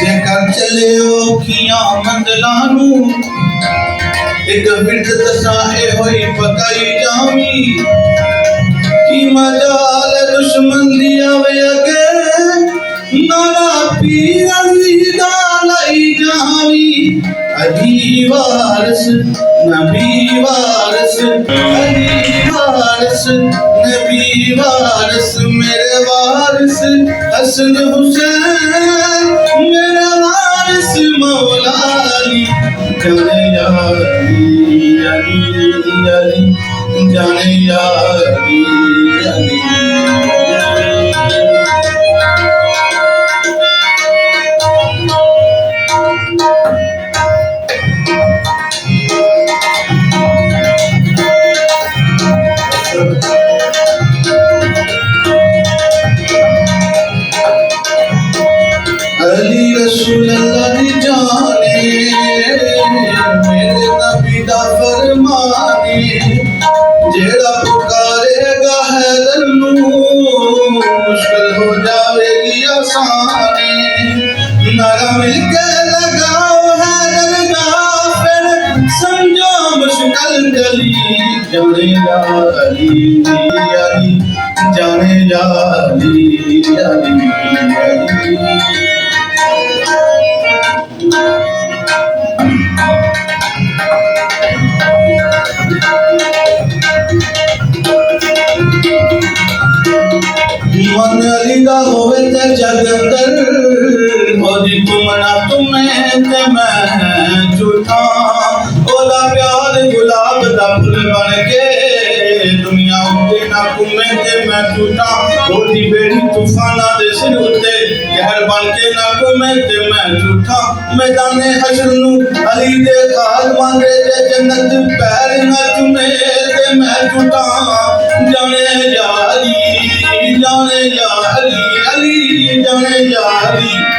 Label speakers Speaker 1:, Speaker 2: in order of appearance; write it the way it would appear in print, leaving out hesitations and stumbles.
Speaker 1: जेकर चले औखियां मंदलां नूं एक बिट दसा ए होई पकाई जावी की मजाल दुश्मन दी आवे अगे नारा पीर अली दा लाई जावी अली वारिस नबी वारिस अली वारिस नबी वारिस मेरे वारिस हसन हुसैन मेरा वारिस मौला अली जाने या अली अली जाने या अली अली अली रसूल अल्लाह दी जाने मेरे नबी दा फरमाने जेड़ा पुकारेगा हैदर नूं मुश्किल हो जावेगी आसानी नारा मिलके लगाओ हैदर दा फिर समझो मुश्किल गली जाने या अली अली जाने या अली अली मन अली दा होवे ते जगंदर ओदी तुमना तुम्हें ते मैं झूठा ओदा प्यार गुलाब दा फुल बन के दुनिया उत्ते ना घूमे ते मैं झूठा ओदी बेड़ी तूफाना दे सिर उत्ते कहर बन के ना घूमे ते मैं झूठा मैदाने हशर नू अली दे खाल मांगे ते जन्नत पैर ना चुमे ते मैं झूठा जाने या अली जाने या अली अली जाने या अली